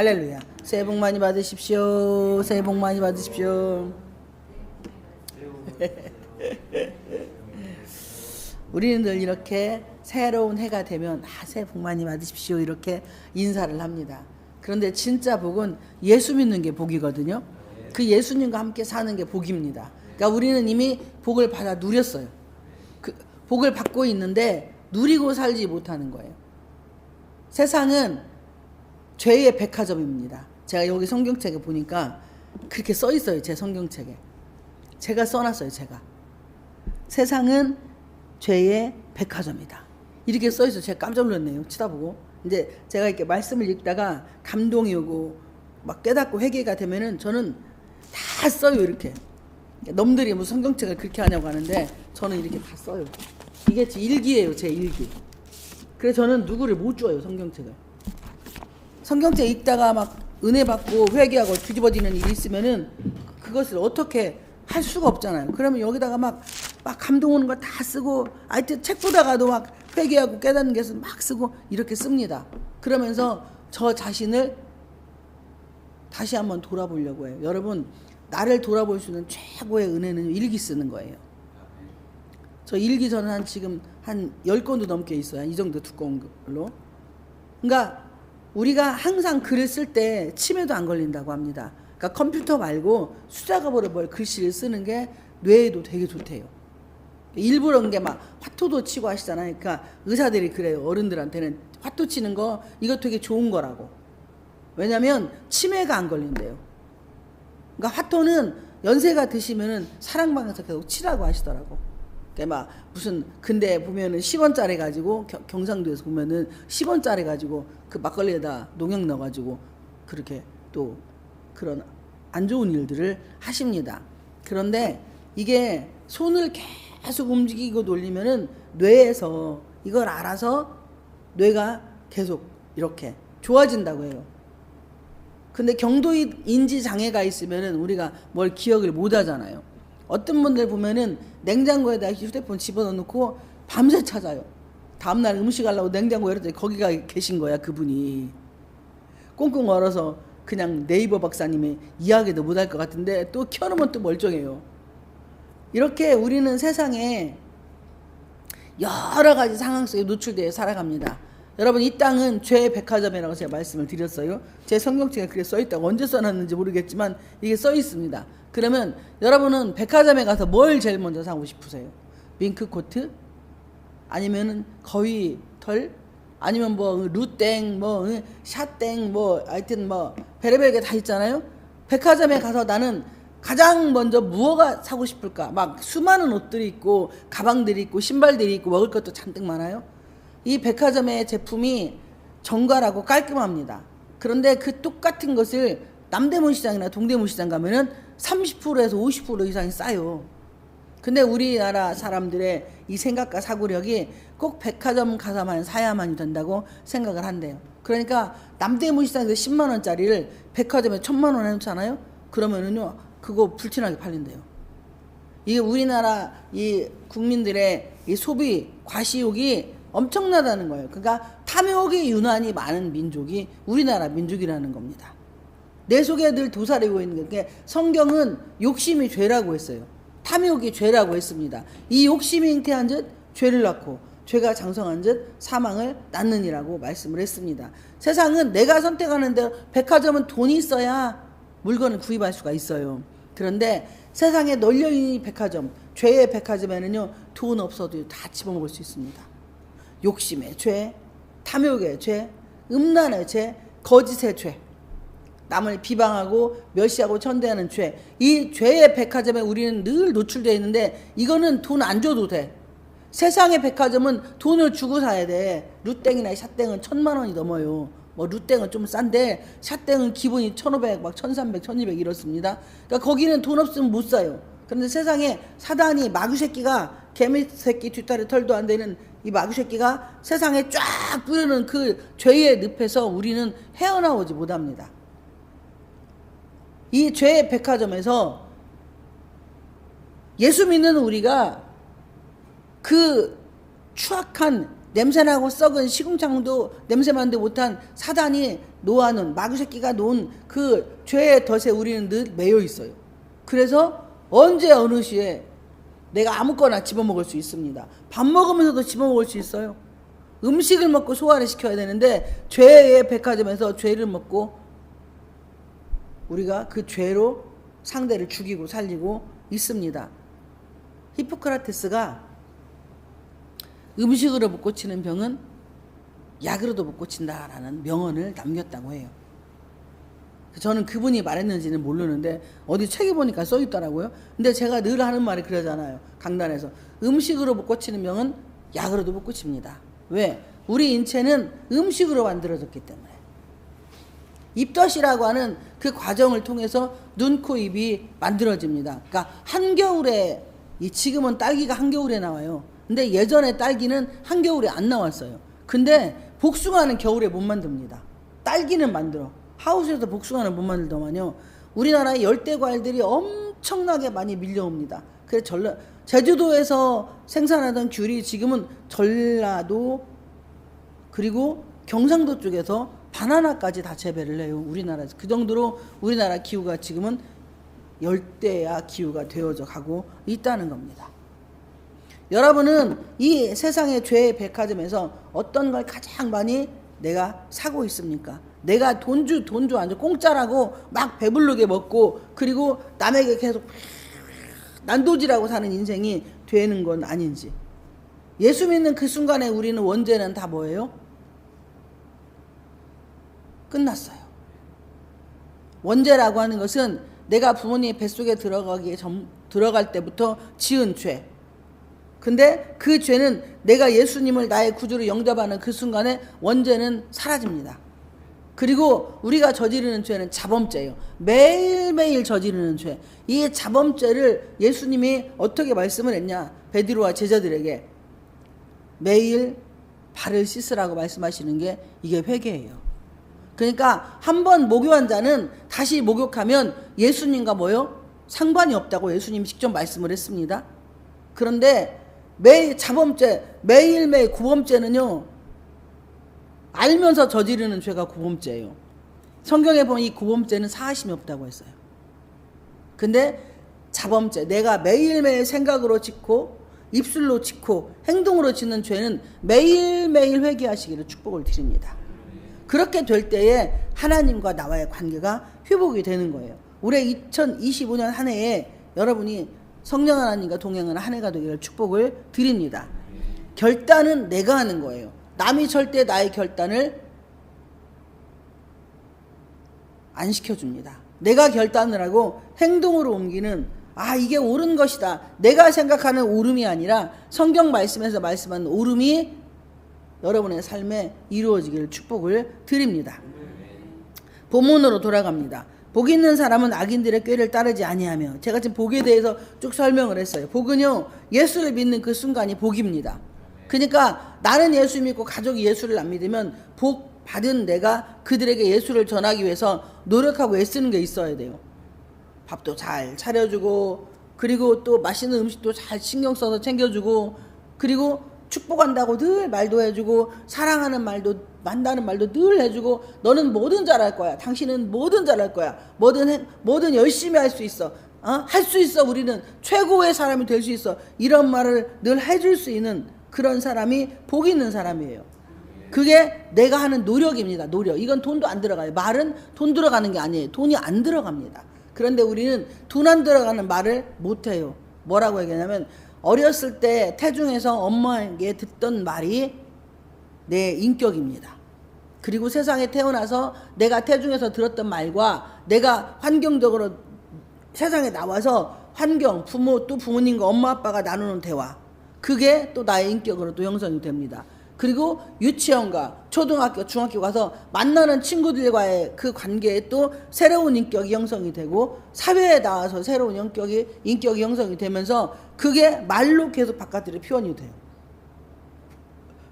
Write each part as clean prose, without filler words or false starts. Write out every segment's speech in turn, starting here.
할렐루야. 새해 복 많이 받으십시오. 새해 복 많이 받으십시오. 우리는 늘 이렇게 새로운 해가 되면 새해 복 많이 받으십시오 이렇게 인사를 합니다. 그런데 진짜 복은 예수 믿는 게 복이거든요. 그 예수님과 함께 사는 게 복입니다. 그러니까 우리는 이미 복을 받아 누렸어요. 그 복을 받고 있는데 누리고 살지 못하는 거예요. 세상은 죄의 백화점입니다. 제가 여기 성경책에 보니까 그렇게 써 있어요. 제 성경책에 제가 써놨어요. 제가 세상은 죄의 백화점이다 이렇게 써 있어요. 제가 깜짝 놀랐네요. 치다보고 이제 제가 이렇게 말씀을 읽다가 감동이 오고 막 깨닫고 회개가 되면은 저는 다 써요. 이렇게 놈들이 무슨 성경책을 그렇게 하냐고 하는데 저는 이렇게 다 써요. 이게 제 일기예요. 제 일기. 그래서 저는 누구를 못 줘요. 성경책을. 성경책 읽다가 막 은혜 받고 회개하고 뒤집어지는 일이 있으면은 그것을 어떻게 할 수가 없잖아요. 그러면 여기다가 막 감동 오는 거 다 쓰고 하여튼 책 보다가도 막 회개하고 깨닫는 게 있으면 막 쓰고 이렇게 씁니다. 그러면서 저 자신을 다시 한번 돌아보려고 해요. 여러분 나를 돌아볼 수 있는 최고의 은혜는 일기 쓰는 거예요. 저 일기 저는 지금 한 10권도 넘게 있어요. 이 정도 두꺼운 걸로. 그러니까 우리가 항상 글을 쓸 때 치매도 안 걸린다고 합니다. 그러니까 컴퓨터 말고 수작업으로 뭘 글씨를 쓰는 게 뇌에도 되게 좋대요. 일부러 그게 막 화토도 치고 하시잖아요. 그러니까 의사들이 그래요. 어른들한테는 화토 치는 거 이거 되게 좋은 거라고. 왜냐면 치매가 안 걸린대요. 그러니까 화토는 연세가 드시면은 사랑방에서 계속 치라고 하시더라고. 그러니까 막 무슨 근데 보면은 10원짜리 가지고 경상도에서 보면은 10원짜리 가지고 그 막걸리에다 농약 넣어가지고 그렇게 또 그런 안 좋은 일들을 하십니다. 그런데 이게 손을 계속 움직이고 돌리면은 뇌에서 이걸 알아서 뇌가 계속 이렇게 좋아진다고 해요. 근데 경도인지 장애가 있으면은 우리가 뭘 기억을 못 하잖아요. 어떤 분들 보면은 냉장고에다 휴대폰 집어넣고 밤새 찾아요. 다음날 음식 하려고 냉장고 열었더니 거기가 계신 거야. 그분이 꽁꽁 얼어서 그냥 네이버 박사님의 이야기도 못할 것 같은데 또 켜놓으면 또 멀쩡해요. 이렇게 우리는 세상에 여러 가지 상황 속에 노출되어 살아갑니다. 여러분 이 땅은 죄의 백화점이라고 제가 말씀을 드렸어요. 제 성경책에 그렇게 써있다고 언제 써놨는지 모르겠지만 이게 써있습니다. 그러면 여러분은 백화점에 가서 뭘 제일 먼저 사고 싶으세요? 밍크코트? 아니면은 거위털? 아니면 뭐 루땡 뭐 샤땡 뭐 하여튼 뭐 별의별 게 다 있잖아요. 백화점에 가서 나는 가장 먼저 무엇가 사고 싶을까? 막 수많은 옷들이 있고 가방들이 있고 신발들이 있고 먹을 것도 잔뜩 많아요. 이 백화점의 제품이 정갈하고 깔끔합니다. 그런데 그 똑같은 것을 남대문 시장이나 동대문 시장 가면은 30%에서 50% 이상이 싸요. 근데 우리나라 사람들의 이 생각과 사고력이 꼭 백화점 가서만 사야만 된다고 생각을 한대요. 그러니까 남대문 시장에서 10만 원짜리를 백화점에 1000만 원 해놓잖아요. 그러면은요 그거 불티나게 팔린대요. 이게 우리나라 이 국민들의 이 소비 과시욕이 엄청나다는 거예요. 그러니까 탐욕이 유난히 많은 민족이 우리나라 민족이라는 겁니다. 내 속에 늘 도사리고 있는 게 성경은 욕심이 죄라고 했어요. 탐욕이 죄라고 했습니다. 이 욕심이 잉태한 즉 죄를 낳고 죄가 장성한 즉 사망을 낳느니라고 말씀을 했습니다. 세상은 내가 선택하는 대로 백화점은 돈이 있어야 물건을 구입할 수가 있어요. 그런데 세상에 널려있는 백화점, 죄의 백화점에는요 돈 없어도 다 집어먹을 수 있습니다. 욕심의 죄, 탐욕의 죄, 음란의 죄, 거짓의 죄, 남을 비방하고 멸시하고 천대하는 죄, 이 죄의 백화점에 우리는 늘 노출되어 있는데 이거는 돈 안 줘도 돼. 세상의 백화점은 돈을 주고 사야 돼. 루땡이나 샷땡은 1000만 원이 넘어요. 뭐 루땡은 좀 싼데 샷땡은 기본이 1500, 막 1300, 1200 이렇습니다. 그러니까 거기는 돈 없으면 못 사요. 그런데 세상에 사단이 마귀 새끼가 개미 새끼 뒷다리 털도 안 되는 이 마귀 새끼가 세상에 쫙 뿌리는 그 죄의 늪에서 우리는 헤어나오지 못합니다. 이 죄의 백화점에서 예수 믿는 우리가 그 추악한 냄새나고 썩은 시궁창도 냄새만도 못한 사단이 놓아놓은 마귀새끼가 놓은 그 죄의 덫에 우리는 늘 매여 있어요. 그래서 언제 어느 시에 내가 아무거나 집어먹을 수 있습니다. 밥 먹으면서도 집어먹을 수 있어요. 음식을 먹고 소화를 시켜야 되는데 죄의 백화점에서 죄를 먹고 우리가 그 죄로 상대를 죽이고 살리고 있습니다. 히포크라테스가 음식으로 못 고치는 병은 약으로도 못 고친다라는 명언을 남겼다고 해요. 저는 그분이 말했는지는 모르는데 어디 책에 보니까 써 있더라고요. 근데 제가 늘 하는 말이 그러잖아요. 강단에서 음식으로 못 고치는 병은 약으로도 못 고칩니다. 왜? 우리 인체는 음식으로 만들어졌기 때문에. 입덧이라고 하는 그 과정을 통해서 눈, 코, 입이 만들어집니다. 그러니까 한겨울에, 지금은 딸기가 한겨울에 나와요. 근데 예전에 딸기는 한겨울에 안 나왔어요. 근데 복숭아는 겨울에 못 만듭니다. 딸기는 만들어. 하우스에서 복숭아는 못 만들더만요. 우리나라의 열대 과일들이 엄청나게 많이 밀려옵니다. 그래서 제주도에서 생산하던 귤이 지금은 전라도 그리고 경상도 쪽에서 바나나까지 다 재배를 해요. 우리나라에서. 그 정도로 우리나라 기후가 지금은 열대야 기후가 되어져 가고 있다는 겁니다. 여러분은 이 세상의 죄의 백화점에서 어떤 걸 가장 많이 내가 사고 있습니까? 내가 돈주 안주 공짜라고 막 배부르게 먹고 그리고 남에게 계속 난도질하고 사는 인생이 되는 건 아닌지. 예수 믿는 그 순간에 우리는 원죄는 다 뭐예요? 끝났어요. 원죄라고 하는 것은 내가 부모님의 뱃속에 들어갈 때부터 지은 죄. 근데 그 죄는 내가 예수님을 나의 구주로 영접하는 그 순간에 원죄는 사라집니다. 그리고 우리가 저지르는 죄는 자범죄예요. 매일매일 저지르는 죄. 이 자범죄를 예수님이 어떻게 말씀을 했냐? 베드로와 제자들에게 매일 발을 씻으라고 말씀하시는 게 이게 회개예요. 그러니까 한번 목욕한 자는 다시 목욕하면 예수님과 뭐요? 상관이 없다고 예수님이 직접 말씀을 했습니다. 그런데 매일 자범죄, 매일매일 구범죄는요, 알면서 저지르는 죄가 구범죄예요. 성경에 보면 이 구범죄는 사하심이 없다고 했어요. 근데 자범죄, 내가 매일매일 생각으로 짓고 입술로 짓고 행동으로 짓는 죄는 매일매일 회개하시기를 축복을 드립니다. 그렇게 될 때에 하나님과 나와의 관계가 회복이 되는 거예요. 올해 2025년 한 해에 여러분이 성령 하나님과 동행하는 한 해가 되기를 축복을 드립니다. 결단은 내가 하는 거예요. 남이 절대 나의 결단을 안 시켜줍니다. 내가 결단을 하고 행동으로 옮기는, 이게 옳은 것이다. 내가 생각하는 옳음이 아니라 성경 말씀에서 말씀하는 옳음이 여러분의 삶에 이루어지기를 축복을 드립니다. 본문으로 돌아갑니다. 복 있는 사람은 악인들의 꾀를 따르지 아니하며. 제가 지금 복에 대해서 쭉 설명을 했어요. 복은요, 예수를 믿는 그 순간이 복입니다. 그러니까 나는 예수 믿고 가족이 예수를 안 믿으면 복 받은 내가 그들에게 예수를 전하기 위해서 노력하고 애쓰는 게 있어야 돼요. 밥도 잘 차려주고, 그리고 또 맛있는 음식도 잘 신경 써서 챙겨주고, 그리고 축복한다고 늘 말도 해주고, 사랑하는 말도, 만나는 말도 늘 해주고, 너는 뭐든 잘할 거야. 당신은 뭐든 잘할 거야. 뭐든 열심히 할 수 있어. 할 수 있어. 우리는 최고의 사람이 될 수 있어. 이런 말을 늘 해줄 수 있는 그런 사람이 복 있는 사람이에요. 그게 내가 하는 노력입니다. 노력. 이건 돈도 안 들어가요. 말은 돈 들어가는 게 아니에요. 돈이 안 들어갑니다. 그런데 우리는 돈 안 들어가는 말을 못해요. 뭐라고 얘기하냐면, 어렸을 때 태중에서 엄마에게 듣던 말이 내 인격입니다. 그리고 세상에 태어나서 내가 태중에서 들었던 말과 내가 환경적으로 세상에 나와서 환경, 부모, 또 부모님과 엄마 아빠가 나누는 대화, 그게 또 나의 인격으로 또 형성이 됩니다. 그리고 유치원과 초등학교, 중학교 가서 만나는 친구들과의 그 관계에 또 새로운 인격이 형성이 되고, 사회에 나와서 새로운 인격이 형성이 되면서 그게 말로 계속 바깥으로 표현이 돼요.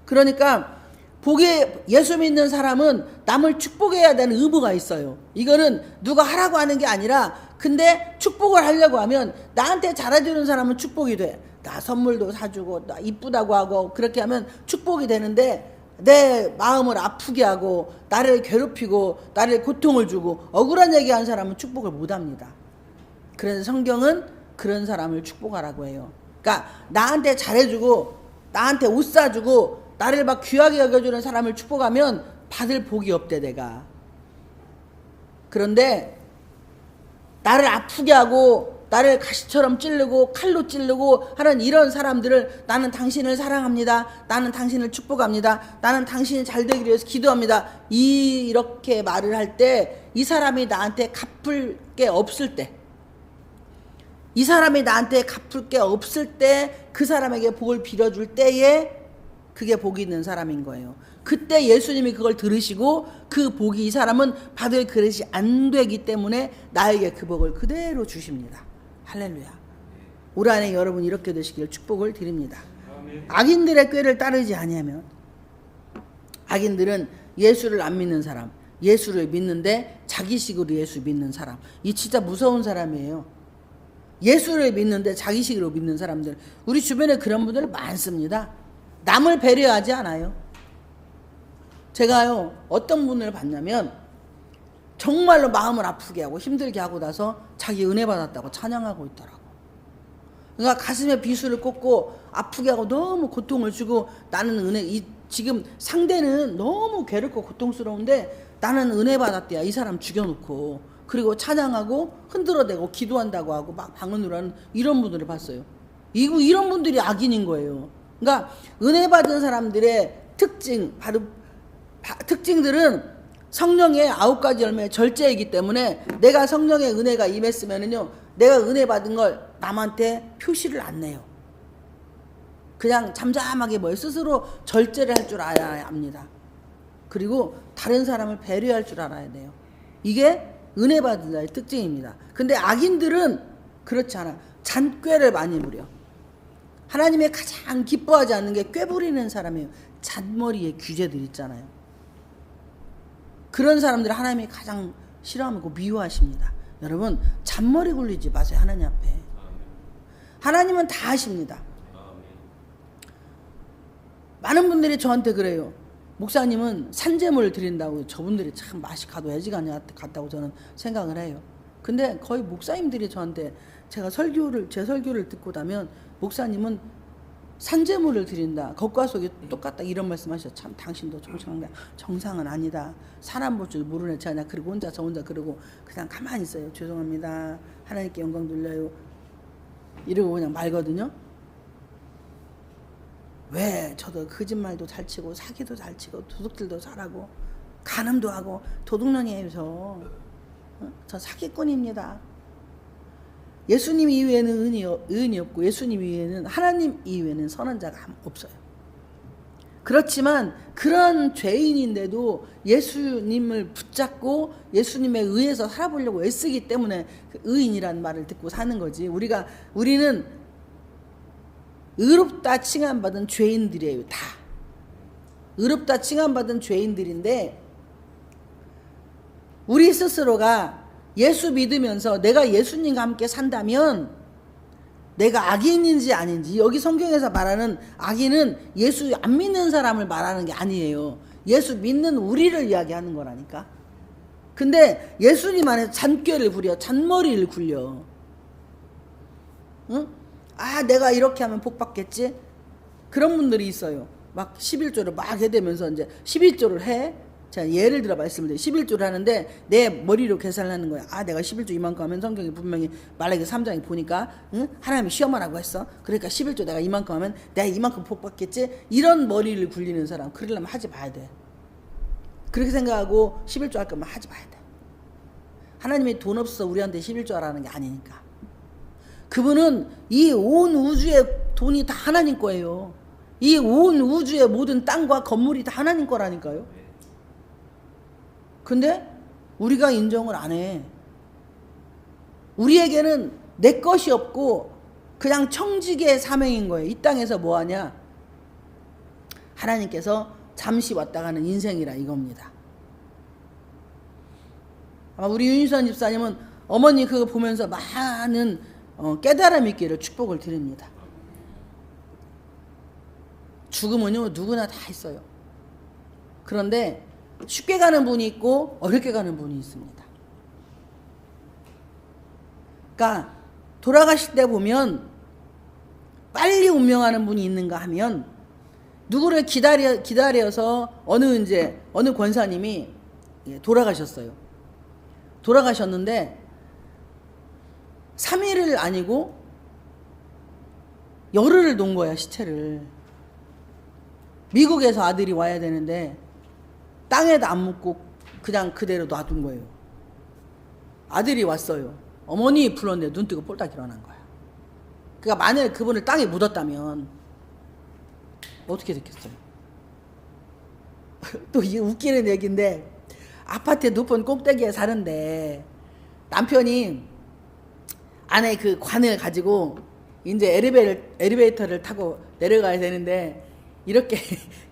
그러니까 복에 예수 믿는 사람은 남을 축복해야 되는 의무가 있어요. 이거는 누가 하라고 하는 게 아니라, 근데 축복을 하려고 하면 나한테 잘해주는 사람은 축복이 돼. 나 선물도 사주고 나 이쁘다고 하고 그렇게 하면 축복이 되는데 내 마음을 아프게 하고 나를 괴롭히고 나를 고통을 주고 억울한 얘기하는 사람은 축복을 못합니다. 그래서 성경은 그런 사람을 축복하라고 해요. 그러니까 나한테 잘해주고 나한테 옷 사주고 나를 막 귀하게 여겨주는 사람을 축복하면 받을 복이 없대 내가. 그런데 나를 아프게 하고 나를 가시처럼 찌르고 칼로 찌르고 하는 이런 사람들을 나는 당신을 사랑합니다. 나는 당신을 축복합니다. 나는 당신이 잘 되기를 위해서 기도합니다. 이렇게 말을 할 때 이 사람이 나한테 갚을 게 없을 때, 이 사람이 나한테 갚을 게 없을 때 그 사람에게 복을 빌어줄 때에 그게 복이 있는 사람인 거예요. 그때 예수님이 그걸 들으시고 그 복이 이 사람은 받을 그릇이 안 되기 때문에 나에게 그 복을 그대로 주십니다. 할렐루야. 올 한해 여러분 이렇게 되시길 축복을 드립니다. 악인들의 꾀를 따르지 아니하면, 악인들은 예수를 안 믿는 사람, 예수를 믿는데 자기식으로 예수 믿는 사람, 이 진짜 무서운 사람이에요. 예수를 믿는데 자기식으로 믿는 사람들, 우리 주변에 그런 분들 많습니다. 남을 배려하지 않아요. 제가요 어떤 분을 봤냐면 정말로 마음을 아프게 하고 힘들게 하고 나서 자기 은혜 받았다고 찬양하고 있더라고. 그러니까 가슴에 비수를 꽂고 아프게 하고 너무 고통을 주고 나는 은혜, 지금 상대는 너무 괴롭고 고통스러운데 나는 은혜 받았대야. 이 사람 죽여놓고 그리고 찬양하고 흔들어대고 기도한다고 하고 막 방언으로 하는 이런 분들을 봤어요. 이런 분들이 악인인 거예요. 그러니까 은혜 받은 사람들의 특징들은 성령의 9가지 열매의 절제이기 때문에 내가 성령의 은혜가 임했으면은요, 내가 은혜 받은 걸 남한테 표시를 안 내요. 그냥 잠잠하게 스스로 절제를 할 줄 알아야 합니다. 그리고 다른 사람을 배려할 줄 알아야 돼요. 이게 은혜 받은 자의 특징입니다. 근데 악인들은 그렇지 않아. 잔꾀를 많이 부려. 하나님의 가장 기뻐하지 않는 게 꾀 부리는 사람이에요. 잔머리에 규제들 있잖아요. 그런 사람들 하나님이 가장 싫어하고 미워하십니다. 여러분 잔머리 굴리지 마세요. 하나님 앞에. 하나님은 다 아십니다. 많은 분들이 저한테 그래요. 목사님은 산재물을 드린다고. 저분들이 참 맛이 가도 애지가 같다고 저는 생각을 해요. 근데 거의 목사님들이 저한테 제 설교를 듣고 나면 목사님은 산재물을 드린다. 겉과 속이 똑같다. 이런 말씀하셨죠. 참 당신도 정상은 아니다. 사람 볼 줄 모르는 자냐. 그리고 저 혼자 그러고 그냥 가만히 있어요. 죄송합니다. 하나님께 영광 돌려요. 이러고 그냥 말거든요. 왜 저도 거짓말도 잘 치고 사기도 잘 치고 도둑질도 잘하고 간음도 하고 도둑놈이에요. 저 사기꾼입니다. 예수님 이외에는 의인이 없고 예수님 이외에는 하나님 이외에는 선한 자가 없어요. 그렇지만 그런 죄인인데도 예수님을 붙잡고 예수님에 의해서 살아보려고 애쓰기 때문에 의인이라는 말을 듣고 사는 거지. 우리는 의롭다 칭함받은 죄인들이에요. 다 의롭다 칭함받은 죄인들인데, 우리 스스로가 예수 믿으면서 내가 예수님과 함께 산다면 내가 악인인지 아닌지, 여기 성경에서 말하는 악인은 예수 안 믿는 사람을 말하는 게 아니에요. 예수 믿는 우리를 이야기하는 거라니까. 근데 예수님 안에서 잔꾀를 부려, 잔머리를 굴려. 응? 내가 이렇게 하면 복 받겠지? 그런 분들이 있어요. 막 11조를 막 해대면서 이제 11조를 해. 자, 예를 들어 말씀을 드려요. 11조를 하는데 내 머리로 계산을 하는 거야. 내가 11조 이만큼 하면 성경이 분명히 말라기 3장에 보니까 하나님이 시험하라고 했어. 그러니까 11조 내가 이만큼 하면 내가 이만큼 복 받겠지? 이런 머리를 굴리는 사람, 그러려면 하지 마야 돼. 그렇게 생각하고 11조 할 거면 하지 마야 돼. 하나님이 돈 없어 우리한테 11조 하라는 게 아니니까. 그분은 이 온 우주의 돈이 다 하나님 거예요. 이 온 우주의 모든 땅과 건물이 다 하나님 거라니까요. 근데 우리가 인정을 안 해. 우리에게는 내 것이 없고 그냥 청지기의 사명인 거예요. 이 땅에서 뭐 하냐? 하나님께서 잠시 왔다 가는 인생이라 이겁니다. 아마 우리 윤희선 집사님은 어머니 그거 보면서 많은 깨달음 있기를 축복을 드립니다. 죽음은요 누구나 다 있어요. 그런데 쉽게 가는 분이 있고 어렵게 가는 분이 있습니다. 그러니까 돌아가실 때 보면 빨리 운명하는 분이 있는가 하면 누구를 기다려서 어느 권사님이 돌아가셨어요. 돌아가셨는데 3일을 아니고 열흘을 놓은 거야, 시체를. 미국에서 아들이 와야 되는데 땅에다 안 묻고 그냥 그대로 놔둔 거예요. 아들이 왔어요. 어머니 불렀는데 눈 뜨고 폴딱 일어난 거야. 그러니까 만약에 그분을 땅에 묻었다면 어떻게 됐겠어요? 또 이게 웃기는 얘기인데, 아파트에 높은 꼭대기에 사는데 남편이 안에 그 관을 가지고 이제 엘리베이터를 타고 내려가야 되는데 이렇게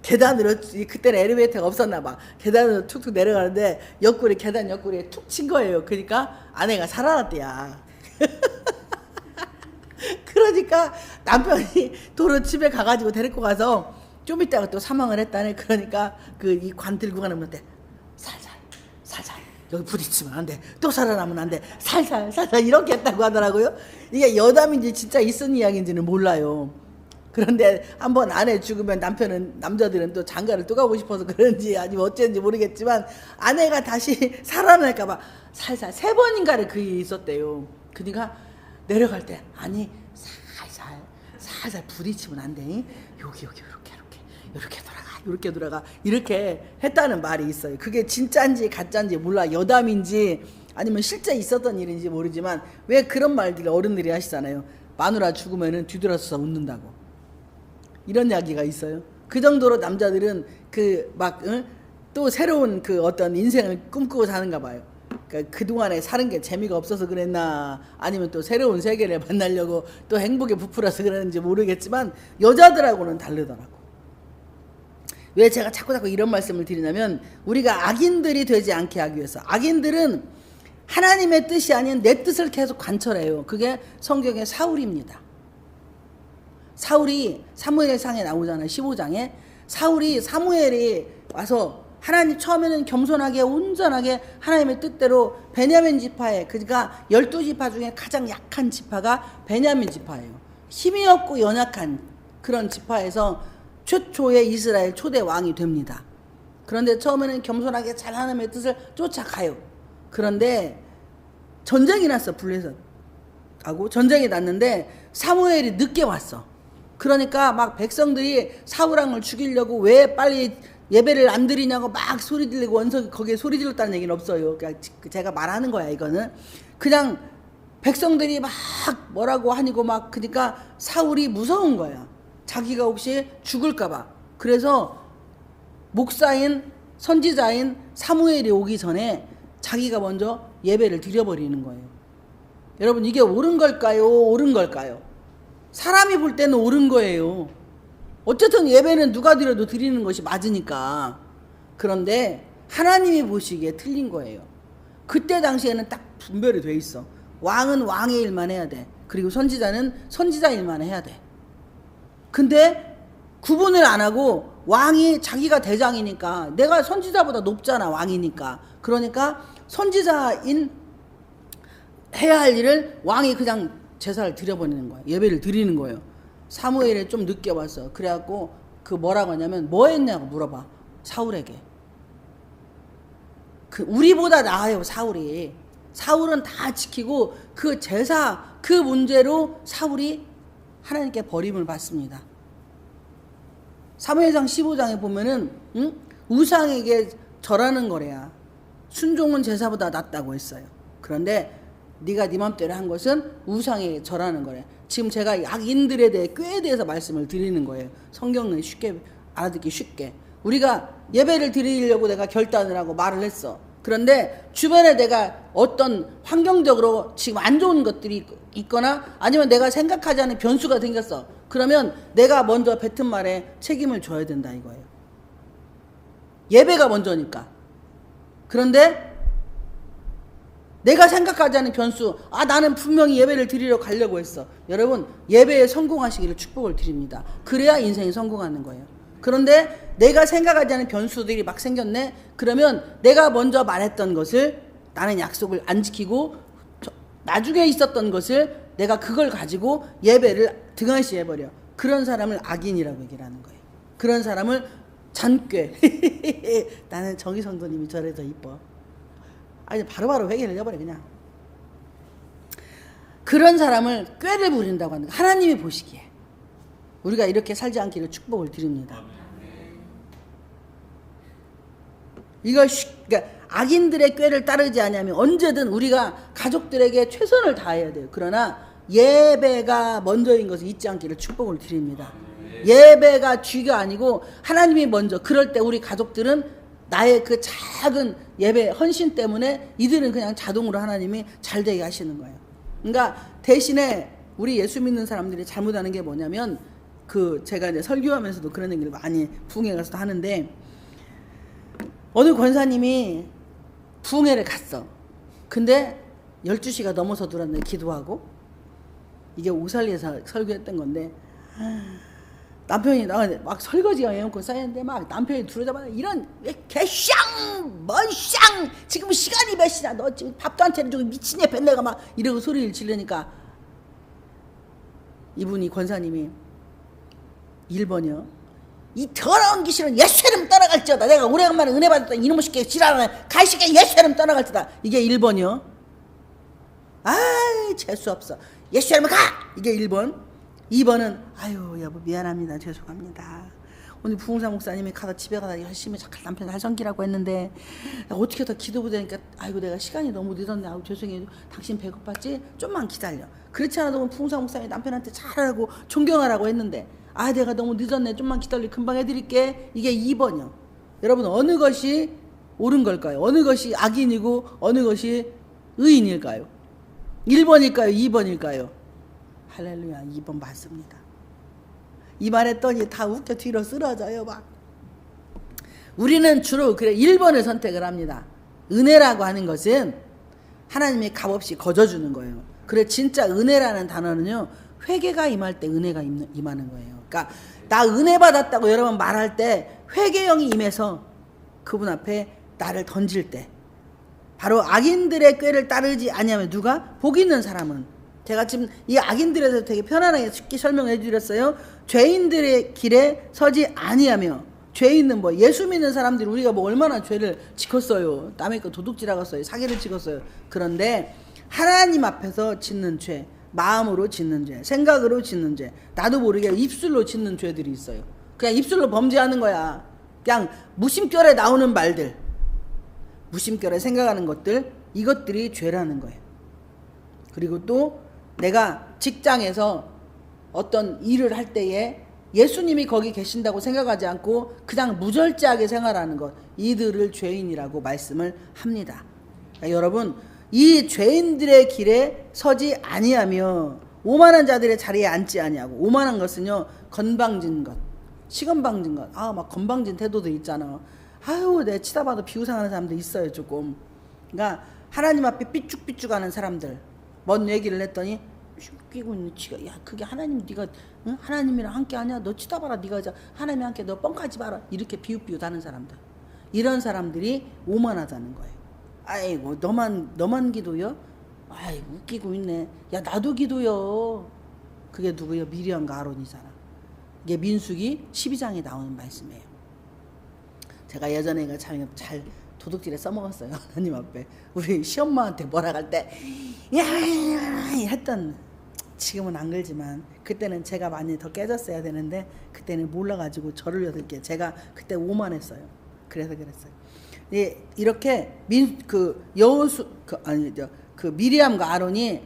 계단으로, 그때는 엘리베이터가 없었나 봐. 계단으로 툭툭 내려가는데 계단 옆구리에 툭 친 거예요. 그러니까 아내가 살아났대야. 그러니까 남편이 도로 집에 가가지고 데리고 가서 좀 있다가 또 사망을 했다네. 그러니까 이 관 들고 가는 분한테 살살 여기 부딪히면 안 돼, 또 살아나면 안 돼, 살살 이렇게 했다고 하더라고요. 이게 여담인지 진짜 있은 이야기인지는 몰라요. 그런데 한번 아내 죽으면 남자들은 또 장가를 또 가고 싶어서 그런지 아니면 어쩐지 모르겠지만 아내가 다시 살아날까봐 살살 3번인가를 그 일이 있었대요. 그러니까 내려갈 때 아니 살살 부딪히면 안 돼, 여기 이렇게 돌아가 이렇게 했다는 말이 있어요. 그게 진짜인지 가짜인지 몰라, 여담인지 아니면 실제 있었던 일인지 모르지만 왜 그런 말들을 어른들이 하시잖아요. 마누라 죽으면은 뒤돌아서 웃는다고, 이런 이야기가 있어요. 그 정도로 남자들은 또 새로운 어떤 인생을 꿈꾸고 사는가 봐요. 그러니까 그동안에 사는 게 재미가 없어서 그랬나, 아니면 또 새로운 세계를 만나려고 또 행복에 부풀어서 그러는지 모르겠지만 여자들하고는 다르더라고. 왜 제가 자꾸 이런 말씀을 드리냐면, 우리가 악인들이 되지 않게 하기 위해서. 악인들은 하나님의 뜻이 아닌 내 뜻을 계속 관철해요. 그게 성경의 사울입니다. 사울이 사무엘상에 나오잖아요. 15장에 사울이 사무엘이 와서 하나님, 처음에는 겸손하게 온전하게 하나님의 뜻대로 베냐민 지파에, 그러니까 12지파 중에 가장 약한 지파가 베냐민 지파예요. 힘이 없고 연약한 그런 지파에서 최초의 이스라엘 초대 왕이 됩니다. 그런데 처음에는 겸손하게 잘 하나님의 뜻을 쫓아가요. 그런데 전쟁이 났어. 블레셋하고 전쟁이 났는데 사무엘이 늦게 왔어. 그러니까 막 백성들이 사울왕을 죽이려고 왜 빨리 예배를 안 드리냐고 막 소리 지르고, 원석이 거기에 소리 질렀다는 얘기는 없어요. 그냥 제가 말하는 거야. 이거는 그냥 백성들이 막 뭐라고 하니고 막, 그러니까 사울이 무서운 거야. 자기가 혹시 죽을까봐. 그래서 목사인 선지자인 사무엘이 오기 전에 자기가 먼저 예배를 드려버리는 거예요. 여러분, 이게 옳은 걸까요? 옳은 걸까요? 사람이 볼 때는 옳은 거예요. 어쨌든 예배는 누가 드려도 드리는 것이 맞으니까. 그런데 하나님이 보시기에 틀린 거예요. 그때 당시에는 딱 분별이 돼 있어. 왕은 왕의 일만 해야 돼. 그리고 선지자는 선지자 일만 해야 돼. 근데 구분을 안 하고 왕이 자기가 대장이니까, 내가 선지자보다 높잖아, 왕이니까. 그러니까 선지자인 해야 할 일을 왕이 그냥 제사를 드려버리는 거예요. 예배를 드리는 거예요. 사무엘이 좀 늦게 왔어. 그래갖고 뭐라고 하냐면 뭐 했냐고 물어봐, 사울에게. 우리보다 나아요, 사울이. 사울은 다 지키고 그 제사, 그 문제로 사울이 하나님께 버림을 받습니다. 사무엘상 15장에 보면은 우상에게 절하는 거래야. 순종은 제사보다 낫다고 했어요. 그런데 네가 네 맘대로 한 것은 우상에게 절하는 거래. 지금 제가 악인들에 대해, 꾀에 대해서 말씀을 드리는 거예요. 성경은 쉽게 알아듣기 쉽게. 우리가 예배를 드리려고 내가 결단을 하고 말을 했어. 그런데 주변에 내가 어떤 환경적으로 지금 안 좋은 것들이 있거나 아니면 내가 생각하지 않은 변수가 생겼어. 그러면 내가 먼저 뱉은 말에 책임을 져야 된다 이거예요. 예배가 먼저니까. 그런데 내가 생각하지 않은 변수, 나는 분명히 예배를 드리러 가려고 했어. 여러분, 예배에 성공하시기를 축복을 드립니다. 그래야 인생이 성공하는 거예요. 그런데 내가 생각하지 않은 변수들이 막 생겼네? 그러면 내가 먼저 말했던 것을, 나는 약속을 안 지키고 나중에 있었던 것을 내가 그걸 가지고 예배를 등한시해버려. 그런 사람을 악인이라고 얘기를 하는 거예요. 그런 사람을 잔꾀. 나는 정희 성도님이 저래서 이뻐. 바로바로 회개를 해버려 그냥. 그런 사람을 꾀를 부린다고 하는 거예요. 하나님이 보시기에. 우리가 이렇게 살지 않기를 축복을 드립니다. 그러니까 악인들의 꾀를 따르지 않으면 언제든 우리가 가족들에게 최선을 다해야 돼요. 그러나 예배가 먼저인 것을 잊지 않기를 축복을 드립니다. 예배가 뒤가 아니고 하나님이 먼저. 그럴 때 우리 가족들은 나의 그 작은 예배 헌신 때문에 이들은 그냥 자동으로 하나님이 잘 되게 하시는 거예요. 그러니까 대신에 우리 예수 믿는 사람들이 잘못하는 게 뭐냐면, 제가 이제 설교하면서도 그런 얘기를 많이 부흥회 가서도 하는데, 어느 권사님이 부흥회를 갔어. 근데 12시가 넘어서 들었는데 기도하고, 이게 오살리에서 설교했던 건데, 남편이 막 설거지가 에어컨 쌓였는데 막 남편이 들어오자마자 이런 개샹 뭔샹 지금 시간이 몇 시냐, 너 지금 밥도 안 차려주고 미친애 뱃내가 막 이러고 소리를 지르니까, 이분이 권사님이 1번이요. 이 더러운 귀신은 예수 이름 떠나갈지어다. 내가 오래간만에 은혜 받았던 이놈의 새끼 지랄하네. 가시게 예수 이름 떠나갈지어다. 이게 1번이요. 재수없어. 예수 이름 가! 이게 1번. 2번은 여보 미안합니다. 죄송합니다. 오늘 부흥사 목사님이 집에 가다 열심히 남편 잘 섬기라고 했는데 어떻게 더 기도 보다니까 내가 시간이 너무 늦었네. 죄송해요. 당신 배고팠지? 좀만 기다려. 그렇지 않아도 부흥사 목사님이 남편한테 잘하라고 존경하라고 했는데 내가 너무 늦었네. 좀만 기다려. 금방 해드릴게. 이게 2번이요. 여러분, 어느 것이 옳은 걸까요? 어느 것이 악인이고 어느 것이 의인일까요? 1번일까요? 2번일까요? 할렐루야, 2번 맞습니다. 이 말했더니 다 웃겨 뒤로 쓰러져요 막. 우리는 주로 1번을 선택을 합니다. 은혜라고 하는 것은 하나님이 값없이 거저주는 거예요. 그래, 진짜 은혜라는 단어는요, 회개가 임할 때 은혜가 임하는 거예요. 그러니까 나 은혜 받았다고 여러분 말할 때 회개형이 임해서 그분 앞에 나를 던질 때, 바로 악인들의 꾀를 따르지 아니하면 누가? 복 있는 사람은. 제가 지금 이 악인들에 대해서 되게 편안하게 쉽게 설명해 드렸어요. 죄인들의 길에 서지 아니하며. 죄인은 예수 믿는 사람들이 우리가 얼마나 죄를 지켰어요. 남의 거 도둑질하겠어요. 사기를 찍었어요. 그런데 하나님 앞에서 짓는 죄, 마음으로 짓는 죄, 생각으로 짓는 죄, 나도 모르게 입술로 짓는 죄들이 있어요. 그냥 입술로 범죄하는 거야. 그냥 무심결에 나오는 말들, 무심결에 생각하는 것들, 이것들이 죄라는 거예요. 그리고 또 내가 직장에서 어떤 일을 할 때에 예수님이 거기 계신다고 생각하지 않고 그냥 무절제하게 생활하는 것, 이들을 죄인이라고 말씀을 합니다. 그러니까 여러분, 이 죄인들의 길에 서지 아니하며 오만한 자들의 자리에 앉지 아니하고. 오만한 것은요, 건방진 것, 시건방진 것, 막 건방진 태도도 있잖아. 내 치다봐도 비우상하는 사람도 있어요 조금. 그러니까 하나님 앞에 삐죽삐죽하는 사람들, 뭔 얘기를 했더니 끼고 있는 지가, 그게 하나님, 네가 하나님이랑 함께 하냐? 너 치다봐라. 네가 하나님이 함께, 너 뻥까지 봐라. 이렇게 비웃비웃하는 사람들, 이런 사람들이 오만하다는 거예요. 너만 기도요? 웃기고 있네. 나도 기도요. 그게 누구요? 미리암과 아론이잖아. 이게 민수기 12장에 나오는 말씀이에요. 제가 예전에 이거 잘 도둑질에 써먹었어요. 하나님 앞에. 우리 시엄마한테 뭐라 할 때 했던, 지금은 안 그러지만 그때는 제가 많이 더 깨졌어야 되는데 그때는 몰라가지고 저를 여들게 제가 그때 오만했어요. 그래서 그랬어요. 이렇게 미리암과 아론이,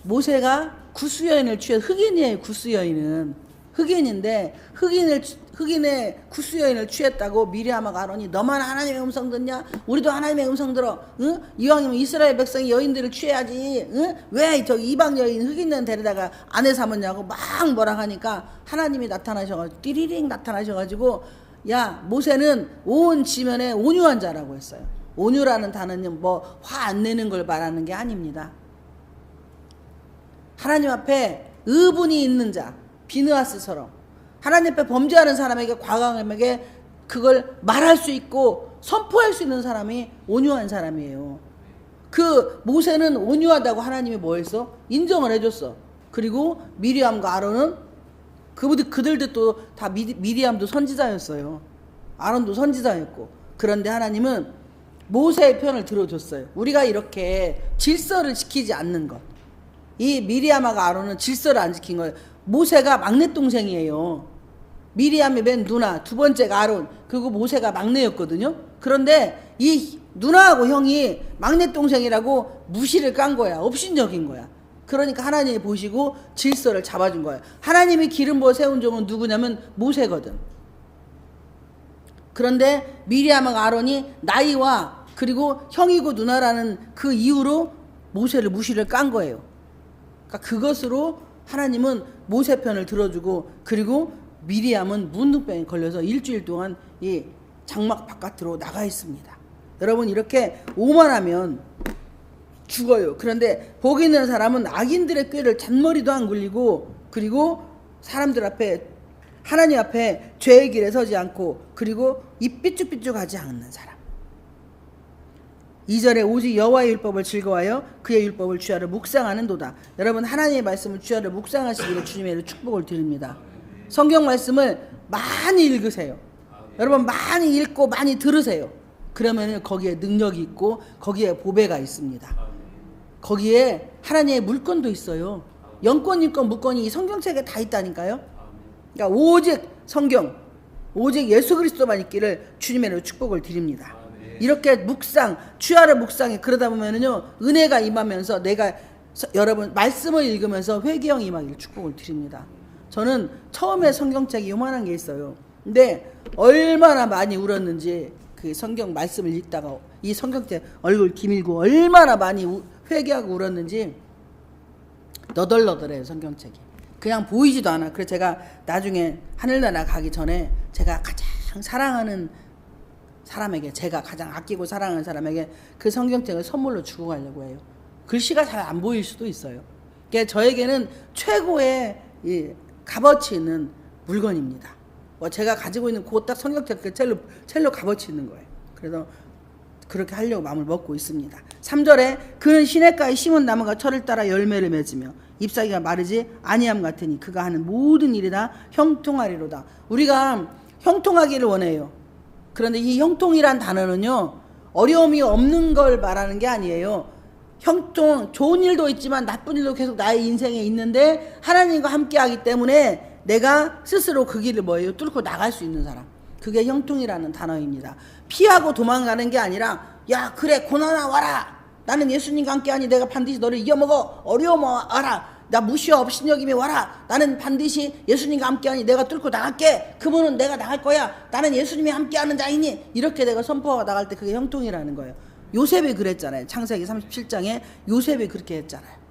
모세가 구스 여인을 흑인이에요. 구스 여인은 흑인인데 흑인의 구스 여인을 취했다고 미리암과 아론이, 너만 하나님의 음성 듣냐? 우리도 하나님의 음성 들어. 응? 이왕이면 이스라엘 백성이 여인들을 취해야지. 응? 왜 저기 이방 여인 흑인들 데려다가 아내 삼았냐고 막 뭐라 하니까 하나님이 나타나셔가지고 띠리링 나타나셔가지고, 모세는 온 지면에 온유한 자라고 했어요. 온유라는 단어는 뭐 화 안 내는 걸 말하는 게 아닙니다. 하나님 앞에 의분이 있는 자, 비느하스처럼 하나님 앞에 범죄하는 사람에게, 과감하게 그걸 말할 수 있고 선포할 수 있는 사람이 온유한 사람이에요. 그 모세는 온유하다고 하나님이 뭐 했어? 인정을 해줬어. 그리고 미리암과 아론은 그들도 또 다 미리암도 선지자였어요. 아론도 선지자였고. 그런데 하나님은 모세의 편을 들어줬어요. 우리가 이렇게 질서를 지키지 않는 것, 이 미리암과 아론은 질서를 안 지킨 거예요. 모세가 막내 동생이에요. 미리암이 맨 누나, 두 번째가 아론, 그리고 모세가 막내였거든요. 그런데 이 누나하고 형이 막내 동생이라고 무시를 깐 거야. 업신여긴 거야. 그러니까 하나님이 보시고 질서를 잡아준 거예요. 하나님이 기름 부어 세운 종은 누구냐면 모세거든. 그런데 미리암과 아론이 나이와 그리고 형이고 누나라는 그 이유로 모세를 무시를 깐 거예요. 그러니까 그것으로 하나님은 모세 편을 들어주고, 그리고 미리암은 문둥병에 걸려서 일주일 동안 이 장막 바깥으로 나가 있습니다. 여러분, 이렇게 오만하면 죽어요. 그런데 복 있는 사람은 악인들의 꾀를 잔머리도 안 굴리고, 그리고 사람들 앞에, 하나님 앞에 죄의 길에 서지 않고, 그리고 입 삐쭉삐쭉하지 않는 사람. 2절에 오직 여호와의 율법을 즐거워하여 그의 율법을 주야를 묵상하는도다. 여러분, 하나님의 말씀을 주야를 묵상하시기를 주님의 축복을 드립니다. 성경 말씀을 많이 읽으세요. 여러분, 많이 읽고 많이 들으세요. 그러면 거기에 능력이 있고 거기에 보배가 있습니다. 거기에 하나님의 물건도 있어요. 영권, 일권, 무권이 이 성경책에 다 있다니까요. 그러니까 오직 성경, 오직 예수 그리스도만 있기를 주님의 축복을 드립니다. 이렇게 묵상, 주야를 묵상해. 그러다 보면은요, 은혜가 임하면서 내가 여러분 말씀을 읽으면서 회개형 임하기를 축복을 드립니다. 저는 처음에 성경책이 요만한 게 있어요. 근데 얼마나 많이 울었는지, 그 성경 말씀을 읽다가 이 성경책 얼굴 기밀고 얼마나 많이 회개하고 울었는지 너덜너덜해요, 성경책이. 그냥 보이지도 않아. 그래서 제가 나중에 하늘나라 가기 전에 제가 가장 사랑하는 사람에게, 제가 가장 아끼고 사랑하는 사람에게 그 성경책을 선물로 주고 가려고 해요. 글씨가 잘 안 보일 수도 있어요. 그러니까 저에게는 최고의 값어치 있는 물건입니다. 제가 가지고 있는 그 딱 성경책 그 첼로 값어치 있는 거예요. 그래서 그렇게 하려고 마음을 먹고 있습니다. 3절에 그는 시냇가에 심은 나무가 철을 따라 열매를 맺으며 잎사귀가 마르지 아니함 같으니 그가 하는 모든 일이 다 형통하리로다. 우리가 형통하기를 원해요. 그런데 이 형통이란 단어는요, 어려움이 없는 걸 말하는 게 아니에요. 형통, 좋은 일도 있지만 나쁜 일도 계속 나의 인생에 있는데 하나님과 함께 하기 때문에 내가 스스로 그 길을 뭐예요? 뚫고 나갈 수 있는 사람. 그게 형통이라는 단어입니다. 피하고 도망가는 게 아니라, 야 그래 고난아 와라, 나는 예수님과 함께하니 내가 반드시 너를 이겨먹어. 어려움 와라, 나 무시와 업신여김에 와라, 나는 반드시 예수님과 함께하니 내가 뚫고 나갈게. 그분은 내가 나갈 거야, 나는 예수님이 함께하는 자이니. 이렇게 내가 선포하고 나갈 때 그게 형통이라는 거예요. 요셉이 그랬잖아요. 창세기 37장에 요셉이 그렇게 했잖아요.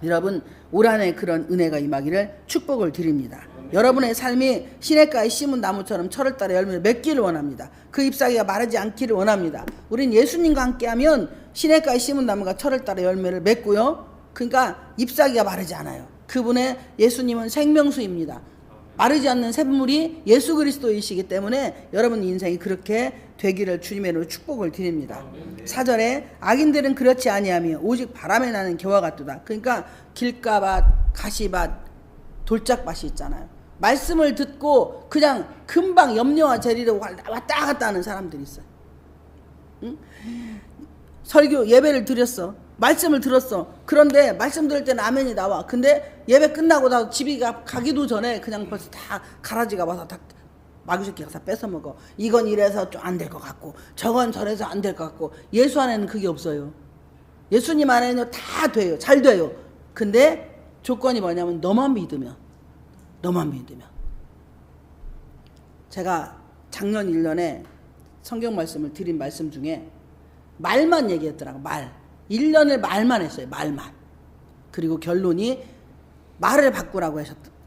여러분, 올 한 해 그런 은혜가 임하기를 축복을 드립니다. 여러분의 삶이 시냇가에 심은 나무처럼 철을 따라 열매를 맺기를 원합니다. 그 잎사귀가 마르지 않기를 원합니다. 우린 예수님과 함께하면 시냇가에 심은 나무가 철을 따라 열매를 맺고요, 그러니까 잎사귀가 마르지 않아요. 그분의 예수님은 생명수입니다. 마르지 않는 샘물이 예수 그리스도이시기 때문에 여러분 인생이 그렇게 되기를 주님의 축복을 드립니다. 4절에 악인들은 그렇지 아니하며 오직 바람에 나는 겨와 같도다. 그러니까 길가밭, 가시밭, 돌짝밭이 있잖아요. 말씀을 듣고 그냥 금방 염려와 재리로 왔다 갔다 하는 사람들이 있어요. 응? 설교 예배를 드렸어. 말씀을 들었어. 그런데 말씀 들을 때는 아멘이 나와. 근데 예배 끝나고 다 집에 가기도 전에 그냥 벌써 다 가라지가 와서 다 마귀새끼가 다 뺏어 먹어. 이건 이래서 좀 안 될 것 같고 저건 저래서 안 될 것 같고. 예수 안에는 그게 없어요. 예수님 안에는 다 돼요. 잘 돼요. 근데 조건이 뭐냐면 너만 믿으면. 제가 작년 1년에 성경 말씀을 드린 말씀 중에 말만 얘기했더라고. 말. 1년을 말만 했어요. 말만. 그리고 결론이 말을 바꾸라고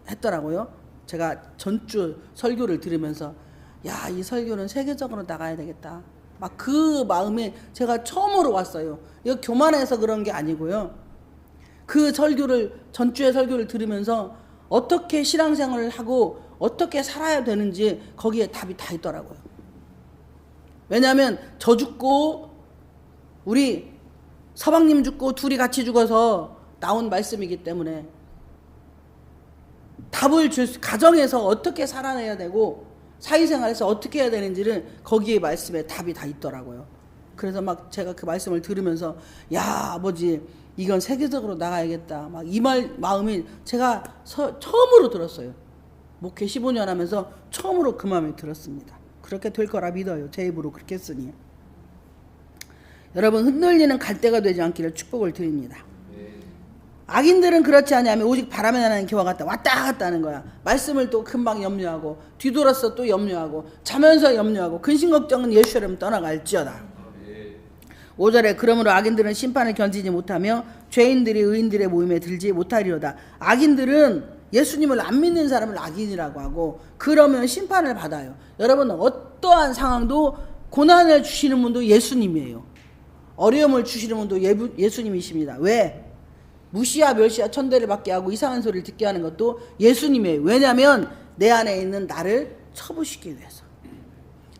했더라고요. 제가 전주 설교를 들으면서 야, 이 설교는 세계적으로 나가야 되겠다. 막 그 마음에 제가 처음으로 왔어요. 이거 교만해서 그런 게 아니고요. 그 설교를, 전주의 설교를 들으면서 어떻게 신앙생활을 하고 어떻게 살아야 되는지 거기에 답이 다 있더라고요. 왜냐하면 저 죽고 우리 서방님 죽고 둘이 같이 죽어서 나온 말씀이기 때문에 답을 가정에서 어떻게 살아내야 되고 사회생활에서 어떻게 해야 되는지를 거기에 말씀에 답이 다 있더라고요. 그래서 막 제가 그 말씀을 들으면서 야 아버지 이건 세계적으로 나가야겠다 막 이 마음이 제가 처음으로 들었어요. 목회 15년 하면서 처음으로 그 마음이 들었습니다. 그렇게 될 거라 믿어요. 제 입으로 그렇게 했으니. 여러분 흔들리는 갈대가 되지 않기를 축복을 드립니다. 악인들은 그렇지 아니하면 오직 바람에 나는 기와 같다. 왔다 갔다 하는 거야. 말씀을 또 금방 염려하고 뒤돌아서 또 염려하고 자면서 염려하고 근심 걱정은 예수처럼 떠나갈지어다. 5절에 그러므로 악인들은 심판을 견디지 못하며 죄인들이 의인들의 모임에 들지 못하리로다. 악인들은 예수님을 안 믿는 사람을 악인이라고 하고 그러면 심판을 받아요. 여러분 어떠한 상황도 고난을 주시는 분도 예수님이에요. 어려움을 주시는 분도 예수님이십니다. 왜? 무시야 멸시야 천대를 받게 하고 이상한 소리를 듣게 하는 것도 예수님이에요. 왜냐하면 내 안에 있는 나를 쳐부시기 위해서,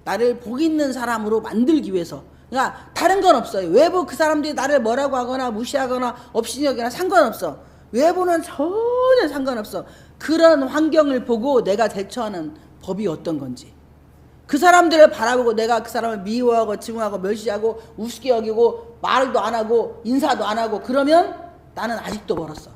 나를 복 있는 사람으로 만들기 위해서. 그러니까 다른 건 없어요. 외부 그 사람들이 나를 뭐라고 하거나 무시하거나 업신여기나 상관없어. 외부는 전혀 상관없어. 그런 환경을 보고 내가 대처하는 법이 어떤 건지, 그 사람들을 바라보고 내가 그 사람을 미워하고 증오하고 멸시하고 우습게 여기고 말도 안 하고 인사도 안 하고 그러면 나는 아직도 멀었어.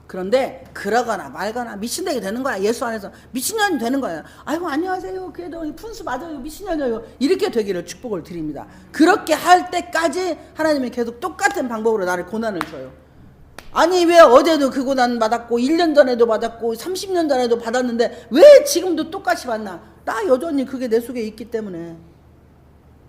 그런데 그러거나 말거나 미친놈이 되는 거야. 예수 안에서 미친년이 되는 거야. 아이고 안녕하세요. 그래도 분수 맞아요. 미친년이에요. 이렇게 되기를 축복을 드립니다. 그렇게 할 때까지 하나님이 계속 똑같은 방법으로 나를 고난을 줘요. 아니 왜 어제도 그 고난 받았고 1년 전에도 받았고 30년 전에도 받았는데 왜 지금도 똑같이 받나? 나 여전히 그게 내 속에 있기 때문에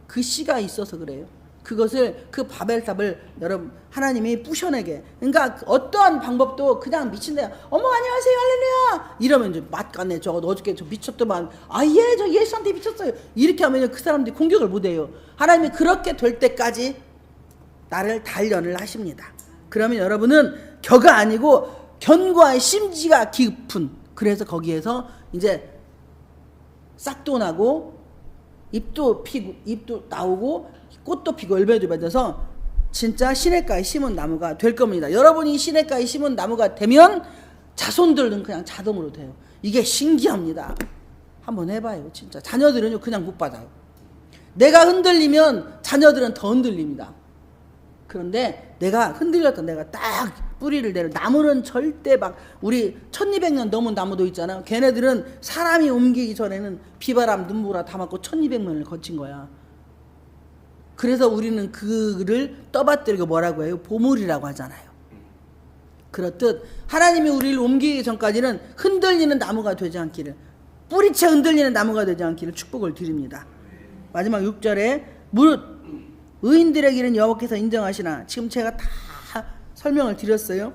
그 씨가 있어서 그래요. 그것을 그 바벨탑을 여러분 하나님이 부셔내게. 그러니까 어떠한 방법도 그냥 미친데요. 어머 안녕하세요 할렐루야 이러면 이제 맞가네 저거 어저께 저 미쳤더만 예 저 예수한테 미쳤어요 이렇게 하면 그 사람들이 공격을 못해요. 하나님이 그렇게 될 때까지 나를 단련을 하십니다. 그러면 여러분은 겨가 아니고 견고한 심지가 깊은, 그래서 거기에서 이제 싹도 나고 잎도 피고 잎도 나오고 꽃도 피고 열매도 맺어서 진짜 시냇가에 심은 나무가 될 겁니다. 여러분이 시냇가에 심은 나무가 되면 자손들은 그냥 자동으로 돼요. 이게 신기합니다. 한번 해봐요. 진짜 자녀들은 그냥 못 받아요. 내가 흔들리면 자녀들은 더 흔들립니다. 그런데 내가 흔들렸던 내가 딱 뿌리를 내려. 나무는 절대 막 우리 1200년 넘은 나무도 있잖아. 걔네들은 사람이 옮기기 전에는 비바람 눈보라 다 맞고 1200년을 거친 거야. 그래서 우리는 그를 떠받들고 뭐라고 해요? 보물이라고 하잖아요. 그렇듯 하나님이 우리를 옮기기 전까지는 흔들리는 나무가 되지 않기를, 뿌리채 흔들리는 나무가 되지 않기를 축복을 드립니다. 마지막 6절에 무릇 의인들의 길은 여호와께서 인정하시나. 지금 제가 다 설명을 드렸어요.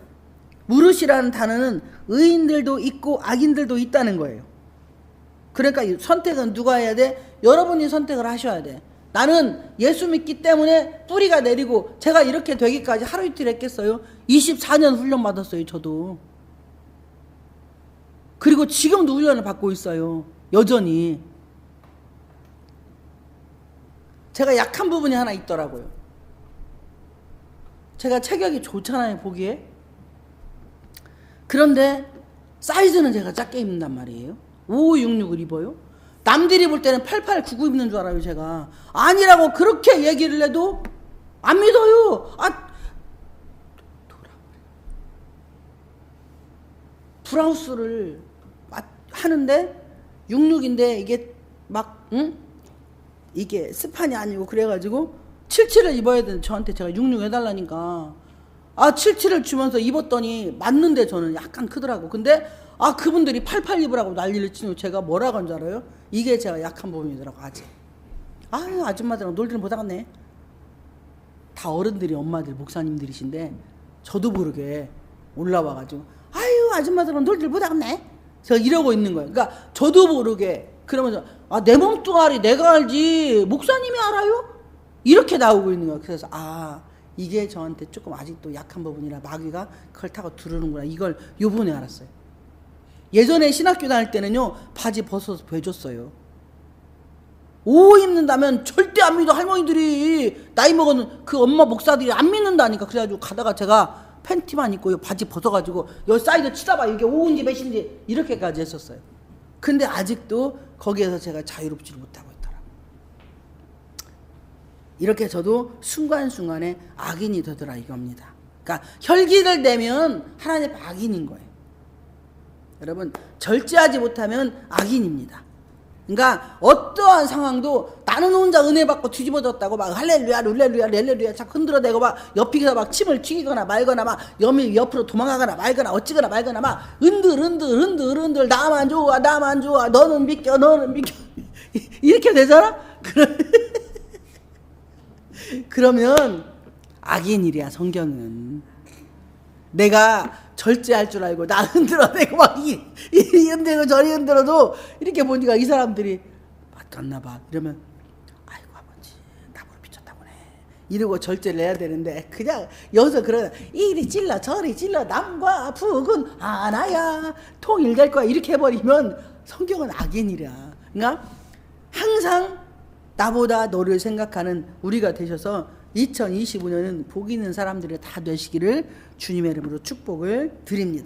무릇이라는 단어는 의인들도 있고 악인들도 있다는 거예요. 그러니까 선택은 누가 해야 돼? 여러분이 선택을 하셔야 돼. 나는 예수 믿기 때문에 뿌리가 내리고 제가 이렇게 되기까지 하루 이틀 했겠어요? 24년 훈련 받았어요. 저도. 그리고 지금도 훈련을 받고 있어요. 여전히. 제가 약한 부분이 하나 있더라고요. 제가 체격이 좋잖아요, 보기에. 그런데 사이즈는 제가 작게 입는단 말이에요. 5566을 입어요. 남들이 볼 때는 8899 입는 줄 알아요, 제가. 아니라고 그렇게 얘기를 해도 안 믿어요. 브라우스를 하는데 66인데 이게 막 이게 스판이 아니고 그래가지고 77을 입어야 되는데 저한테 제가 66 해달라니까 77을 주면서 입었더니 맞는데 저는 약간 크더라고. 근데 그분들이 88 입으라고 난리를 치고 제가 뭐라고 한 줄 알아요? 이게 제가 약한 부분이더라고. 아직 아줌마들랑 놀지는 못하겠네. 다 어른들이 엄마들 목사님들이신데 저도 모르게 올라와가지고 아줌마들랑 놀지를 못하겠네. 제가 이러고 있는 거예요. 그러니까 저도 모르게 그러면서 아, 내 몸뚱아리 내가 알지 목사님이 알아요? 이렇게 나오고 있는 거야. 그래서 이게 저한테 조금 아직도 약한 부분이라 마귀가 그걸 타고 들으는구나. 이걸 요번에 알았어요. 예전에 신학교 다닐 때는요, 바지 벗어서 보여줬어요. 옷 입는다면 절대 안 믿어. 할머니들이 나이 먹은 그 엄마 목사들이 안 믿는다니까. 그래가지고 가다가 제가 팬티만 입고 바지 벗어가지고 여기 사이드 치다봐 이게 5인지 몇인지 이렇게까지 했었어요. 근데 아직도 거기에서 제가 자유롭지를 못하고 있더라고요. 이렇게 저도 순간순간에 악인이 되더라 이겁니다. 그러니까 혈기를 내면 하나님 악인인 거예요. 여러분, 절제하지 못하면 악인입니다. 그러니까 어떠한 상황도 나는 혼자 은혜 받고 뒤집어졌다고 막 할렐루야 룰렐루야 렐렐루야 자꾸 흔들어대고 막 옆에서 막 침을 튀기거나 말거나 막 옆으로 도망가거나 말거나 어찌거나 말거나 막 흔들 나만 좋아 너는 믿겨 이렇게 되잖아. 그러면 악인이랴. 성경은 내가 절제할 줄 알고 나 흔들어대고 막 이 흔들고 저리 흔들어도 이렇게 보니까 이 사람들이 맞갔나 봐. 이러면 아이고 아버지 나보고 미쳤다고네 이러고 절제를 해야 되는데 그냥 여기서 그러다 이리 찔러 저리 찔러 남과 북은 하나야 통일될 거야 이렇게 해버리면 성경은 악인이라. 그러니까 항상 나보다 너를 생각하는 우리가 되셔서 2025년은 복 있는 사람들이 다 되시기를 주님의 이름으로 축복을 드립니다.